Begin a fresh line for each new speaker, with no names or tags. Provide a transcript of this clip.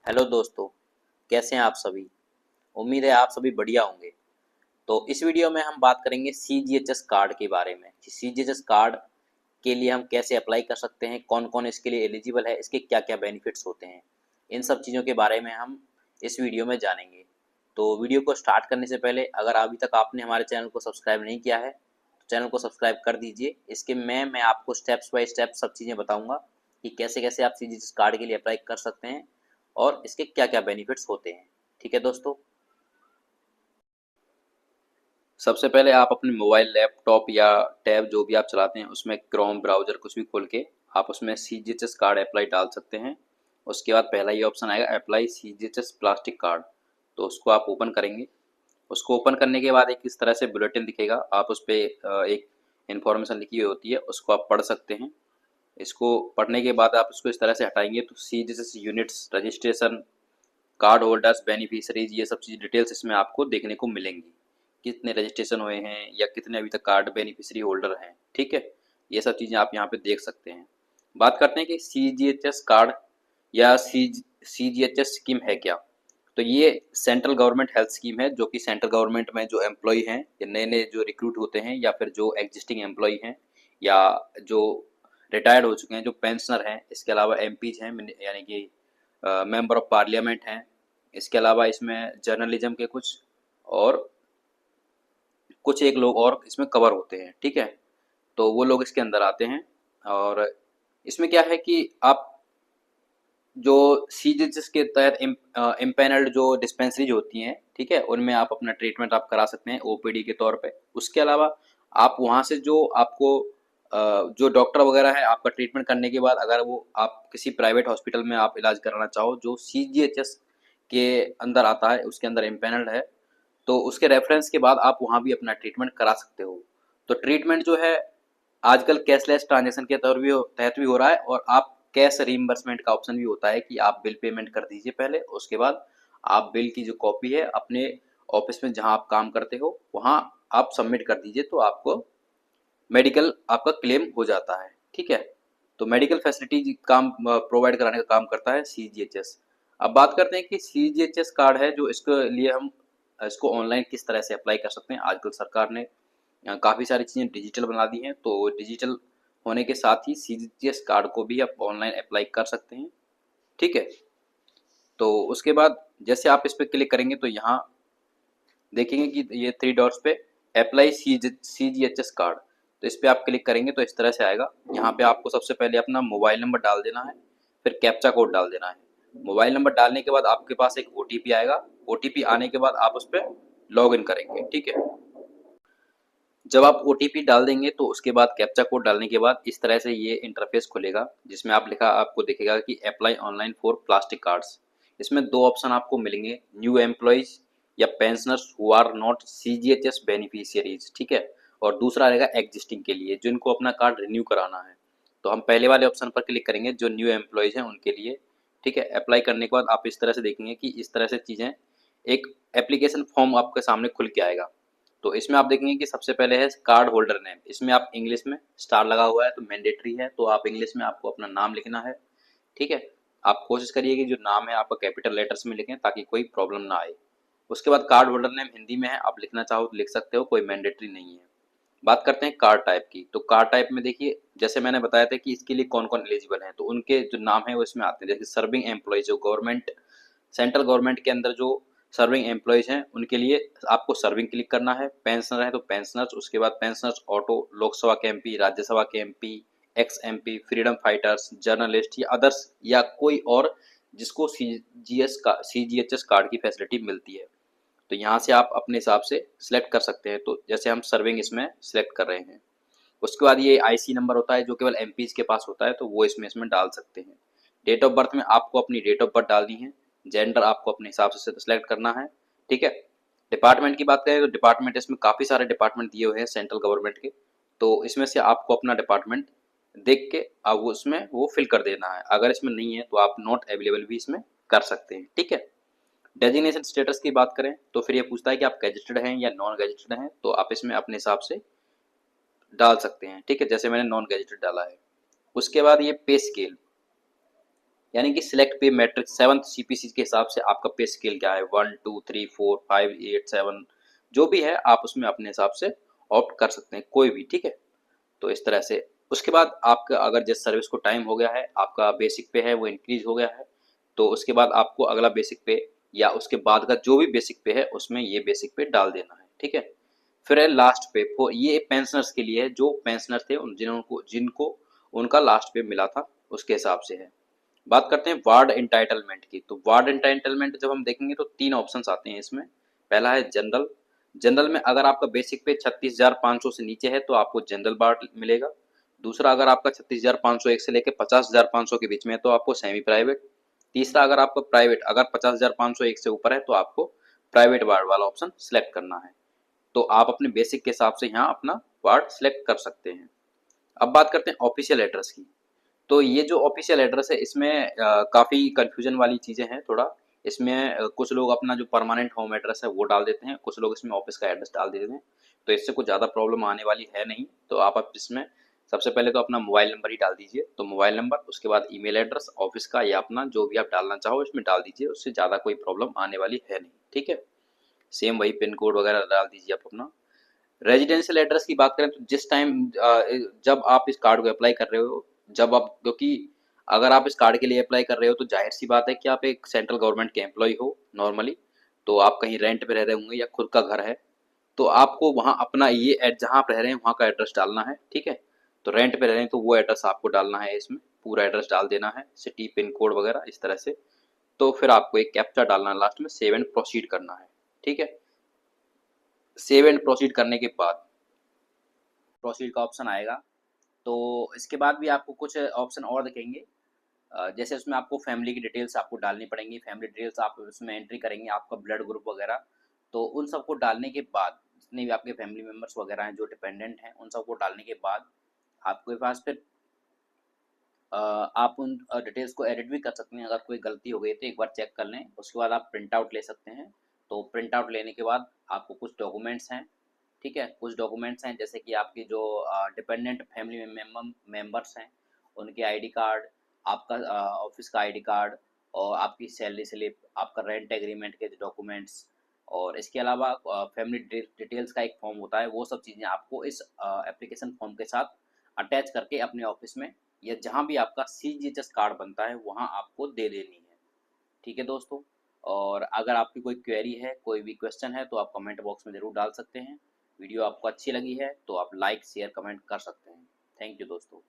Hello दोस्तों, कैसे हैं आप सभी। उम्मीद है आप सभी बढ़िया होंगे। तो इस वीडियो में हम बात करेंगे सीजीएचएस कार्ड के बारे में कि सीजीएचएस कार्ड के लिए हम कैसे अप्लाई कर सकते हैं, कौन कौन इसके लिए एलिजिबल है, इसके क्या क्या बेनिफिट्स होते हैं। इन सब चीज़ों के बारे में हम इस वीडियो में जानेंगे। तो वीडियो को स्टार्ट करने से पहले अगर अभी तक आपने हमारे चैनल को सब्सक्राइब नहीं किया है तो चैनल को सब्सक्राइब कर दीजिए। इसके में मैं आपको स्टेप्स बाय स्टेप सब चीज़ें बताऊँगा कि कैसे कैसे आप सीजीएचएस कार्ड के लिए अप्लाई कर सकते हैं और इसके क्या क्या बेनिफिट्स होते हैं। ठीक है दोस्तों, सबसे पहले आप अपने मोबाइल, लैपटॉप या टैब जो भी आप चलाते हैं उसमें क्रोम ब्राउज़र कुछ भी खोल के आप उसमें सीजीएचएस कार्ड अप्लाई डाल सकते हैं। उसके बाद पहला ये ऑप्शन आएगा अप्लाई सीजीएचएस प्लास्टिक कार्ड, तो उसको आप ओपन करेंगे। उसको ओपन करने के बाद एक इस तरह से बुलेटिन दिखेगा, आप उस पर एक इन्फॉर्मेशन लिखी हुई होती है, उसको आप पढ़ सकते हैं। इसको पढ़ने के बाद आप इसको इस तरह से हटाएंगे तो CGHS units, registration, card holders, beneficiaries, ये सब चीज़ डिटेल्स इसमें आपको देखने को मिलेंगी। कितने रजिस्ट्रेशन हुए हैं या कितने अभी तक कार्ड बेनिफिशरी होल्डर हैं, ठीक है। ये सब चीज़ें आप यहाँ पे देख सकते हैं। बात करते हैं कि सीजीएचएस कार्ड या सीजीएचएस स्कीम है क्या। तो ये सेंट्रल गवर्नमेंट हेल्थ स्कीम है जो कि सेंट्रल गवर्नमेंट में जो एम्प्लॉय हैं या नए नए जो रिक्रूट होते हैं या फिर जो एग्जिस्टिंग एम्प्लॉय हैं या जो रिटायर्ड हो चुके हैं, जो पेंशनर हैं, इसके अलावा एमपीज हैं यानी कि मेंबर ऑफ पार्लियामेंट हैं। इसके अलावा इसमें जर्नलिज्म के कुछ और कुछ एक लोग और इसमें कवर होते हैं, ठीक है। तो वो लोग इसके अंदर आते हैं। और इसमें क्या है कि आप जो सीजीएचएस के तहत इम्पैनल्ड जो डिस्पेंसरीज होती हैं, ठीक है, उनमें आप अपना ट्रीटमेंट आप करा सकते हैं ओपीडी के तौर पे। उसके अलावा आप वहाँ से जो आपको जो डॉक्टर वगैरह है आपका ट्रीटमेंट करने के बाद अगर वो आप किसी प्राइवेट हॉस्पिटल में आप इलाज कराना चाहो जो सीजीएचएस के अंदर आता है, उसके अंदर इम्पैनल्ड है, तो उसके रेफरेंस के बाद आप वहाँ भी अपना ट्रीटमेंट करा सकते हो। तो ट्रीटमेंट जो है आजकल कैशलेस ट्रांजेक्शन के तहत भी हो रहा है और आप कैश रीइंबर्समेंट का ऑप्शन भी होता है कि आप बिल पेमेंट कर दीजिए पहले, उसके बाद आप बिल की जो कॉपी है अपने ऑफिस में जहाँ आप काम करते हो वहाँ आप सबमिट कर दीजिए, तो आपको मेडिकल आपका क्लेम हो जाता है, ठीक है। तो मेडिकल फैसिलिटी काम प्रोवाइड कराने का काम करता है सीजीएचएस। अब बात करते हैं कि सीजीएचएस कार्ड है जो इसके लिए हम इसको ऑनलाइन किस तरह से अप्लाई कर सकते हैं। आजकल सरकार ने काफ़ी सारी चीज़ें डिजिटल बना दी हैं, तो डिजिटल होने के साथ ही सीजीएचएस कार्ड को भी आप ऑनलाइन अप्लाई कर सकते हैं, ठीक है। तो उसके बाद जैसे आप इस पर क्लिक करेंगे तो यहाँ देखेंगे कि ये थ्री डॉट्स पे अप्लाई सीजीएचएस कार्ड, तो इस पर आप क्लिक करेंगे तो इस तरह से आएगा। यहाँ पे आपको सबसे पहले अपना मोबाइल नंबर डाल देना है, फिर कैप्चा कोड डाल देना है। मोबाइल नंबर डालने के बाद आपके पास एक ओटीपी आएगा। ओटीपी आने के बाद आप उस पर लॉग इन करेंगे, ठीक है। जब आप ओटीपी डाल देंगे तो उसके बाद कैप्चा कोड डालने के बाद इस तरह से ये इंटरफेस खुलेगा जिसमें आप लिखा आपको दिखेगा कि apply online for plastic cards. इसमें दो ऑप्शन आपको मिलेंगे, न्यू एम्प्लॉयज या pensioners who are not CGHS beneficiaries, ठीक है। और दूसरा रहेगा एग्जिस्टिंग के लिए जिनको अपना कार्ड रिन्यू कराना है। तो हम पहले वाले ऑप्शन पर क्लिक करेंगे जो न्यू एम्प्लॉयज हैं उनके लिए, ठीक है। अप्लाई करने के बाद आप इस तरह से देखेंगे कि इस तरह से चीज़ें एक एप्लीकेशन फॉर्म आपके सामने खुल के आएगा। तो इसमें आप देखेंगे कि सबसे पहले है कार्ड होल्डर नेम। इसमें आप इंग्लिश में स्टार लगा हुआ है तो मैंडेटरी है, तो आप इंग्लिश में आपको अपना नाम लिखना है, ठीक है। आप कोशिश करिए कि जो नाम है आपका कैपिटल लेटर्स में लिखें ताकि कोई प्रॉब्लम ना आए। उसके बाद कार्ड होल्डर नेम हिंदी में है, आप लिखना चाहो तो लिख सकते हो, कोई मैंडेटरी नहीं है। बात करते हैं कार्ड टाइप की, तो कार्ड टाइप में देखिए जैसे मैंने बताया था कि इसके लिए कौन कौन एलिजिबल हैं, तो उनके जो नाम है वो इसमें आते हैं। जैसे सर्विंग एम्प्लॉयज जो गवर्नमेंट सेंट्रल गवर्नमेंट के अंदर जो सर्विंग एम्प्लॉयज हैं उनके लिए आपको सर्विंग क्लिक करना है। पेंशनर है तो पेंशनर्स, उसके बाद पेंशनर्स ऑटो, लोकसभा के एमपी, राज्यसभा के MP, x MP, freedom fighters, journalist या अदर्स या कोई और जिसको सीजीएचएस कार्ड की फैसिलिटी मिलती है। तो यहाँ से आप अपने हिसाब से सिलेक्ट कर सकते हैं। तो जैसे हम सर्विंग इसमें सिलेक्ट कर रहे हैं। उसके बाद ये आईसी नंबर होता है जो केवल एमपीज के पास होता है, तो वो इसमें डाल सकते हैं। डेट ऑफ बर्थ में आपको अपनी डेट ऑफ बर्थ डालनी है। जेंडर आपको अपने हिसाब से सिलेक्ट करना है, ठीक है। डिपार्टमेंट की बात करें तो डिपार्टमेंट इसमें काफ़ी सारे डिपार्टमेंट दिए हुए हैं सेंट्रल गवर्नमेंट के, तो इसमें से आपको अपना डिपार्टमेंट देख के अब उसमें वो फिल कर देना है। अगर इसमें नहीं है तो आप नॉट अवेलेबल भी इसमें कर सकते हैं, ठीक है। डेजिग्नेशन स्टेटस की बात करें तो फिर ये पूछता है कि आप गैजेटेड हैं या नॉन गैजेटेड हैं, तो आप इसमें अपने हिसाब से डाल सकते हैं, ठीक है। जैसे मैंने नॉन गैजेटेड डाला है। उसके बाद ये पे स्केल, यानी कि सिलेक्ट पे मैट्रिक्स 7th सीपीसी के हिसाब से आपका पे स्केल क्या है, 1 2 3 4 5 8 7 जो भी है आप उसमें अपने हिसाब से ऑप्ट कर सकते हैं कोई भी, ठीक है। तो इस तरह से उसके बाद आपका अगर जिस सर्विस को टाइम हो गया है, आपका बेसिक पे है वो इंक्रीज हो गया है, तो उसके बाद आपको अगला बेसिक पे या उसके बाद का जो भी बेसिक पे है उसमें ये बेसिक पे डाल देना है, ठीक है। फिर है लास्ट पे, ये पेंशनर्स के लिए है, जो पेंशनर थे जिनको जिनको उनका लास्ट पे मिला था उसके हिसाब से है। बात करते हैं वार्ड एंटाइटलमेंट की। तो वार्ड एंटाइटलमेंट जब हम देखेंगे तो 3 ऑप्शंस आते हैं इसमें। पहला है जनरल। जनरल में अगर आपका बेसिक पे 36,500 से नीचे है तो आपको जनरल वार्ड मिलेगा। दूसरा, अगर आपका 36,501 से लेकर 50,500 के बीच में है तो आपको सेमी प्राइवेट। तीसरा, अगर आपका प्राइवेट अगर 50,501 से ऊपर है तो आपको प्राइवेट वार्ड वाला ऑप्शन सिलेक्ट करना है। तो आप अपने बेसिक के हिसाब से यहाँ अपना वार्ड सिलेक्ट कर सकते हैं। अब बात करते हैं ऑफिशियल एड्रेस की। तो ये जो ऑफिशियल एड्रेस है इसमें काफ़ी कन्फ्यूजन वाली चीज़ें हैं थोड़ा। इसमें कुछ लोग अपना जो परमानेंट होम एड्रेस है वो डाल देते हैं, कुछ लोग इसमें ऑफिस का एड्रेस डाल देते हैं। तो इससे कुछ ज़्यादा प्रॉब्लम आने वाली है नहीं। तो आप इसमें सबसे पहले तो अपना मोबाइल नंबर ही डाल दीजिए। तो मोबाइल नंबर, उसके बाद ईमेल एड्रेस ऑफिस का या अपना जो भी आप डालना चाहो इसमें डाल दीजिए, उससे ज़्यादा कोई प्रॉब्लम आने वाली है नहीं, ठीक है। सेम वही पिन कोड वगैरह डाल दीजिए आप अपना। रेजिडेंशियल एड्रेस की बात करें तो जिस टाइम जब आप इस कार्ड को अप्लाई कर रहे हो, जब आप, क्योंकि अगर आप इस कार्ड के लिए अप्लाई कर रहे हो तो जाहिर सी बात है कि आप एक सेंट्रल गवर्नमेंट के एम्प्लॉय हो नॉर्मली। तो आप कहीं रेंट पे रह रहे होंगे या खुद का घर है, तो आपको वहाँ अपना ये जहाँ आप रह रहे हैं वहाँ का एड्रेस डालना है, ठीक है। तो रेंट पे रह रहे हैं तो वो एड्रेस आपको डालना है, इसमें पूरा एड्रेस डाल देना है, सिटी पिन कोड वगैरह इस तरह से। तो फिर आपको एक कैप्चा डालना है लास्ट में, सेव एंड प्रोसीड करना है, ठीक है। सेव एंड प्रोसीड करने के बाद प्रोसीड का ऑप्शन आएगा। तो इसके बाद भी आपको कुछ ऑप्शन और दिखेंगे। जैसे उसमें आपको फैमिली की डिटेल्स आपको डालनी पड़ेंगी, फैमिली डिटेल्स आप उसमें एंट्री करेंगे, आपका ब्लड ग्रुप वगैरह। तो उन सबको डालने के बाद जितने भी आपके फैमिली मेम्बर्स वगैरह हैं जो डिपेंडेंट हैं उन सबको डालने के बाद आपके पास फिर आप उन डिटेल्स को एडिट भी कर सकते हैं। अगर कोई गलती हो गई तो एक बार चेक कर लें, उसके बाद आप प्रिंट आउट ले सकते हैं। तो प्रिंट आउट लेने के बाद आपको कुछ डॉक्यूमेंट्स हैं, ठीक है, कुछ डॉक्यूमेंट्स हैं जैसे कि आपकी जो डिपेंडेंट फैमिली मेम्बर्स हैं उनके आईडी कार्ड, आपका ऑफिस का आईडी कार्ड, और आपकी सैलरी स्लिप, आपका रेंट एग्रीमेंट के डॉक्यूमेंट्स, और इसके अलावा फैमिली डिटेल्स का एक फॉर्म होता है, वो सब चीज़ें आपको इस एप्लीकेशन फॉर्म के साथ अटैच करके अपने ऑफिस में या जहाँ भी आपका सीजीएचएस कार्ड बनता है वहाँ आपको दे देनी है, ठीक है दोस्तों। और अगर आपकी कोई क्वेरी है, कोई भी क्वेश्चन है तो आप कमेंट बॉक्स में ज़रूर डाल सकते हैं। वीडियो आपको अच्छी लगी है तो आप लाइक शेयर कमेंट कर सकते हैं। थैंक यू दोस्तों।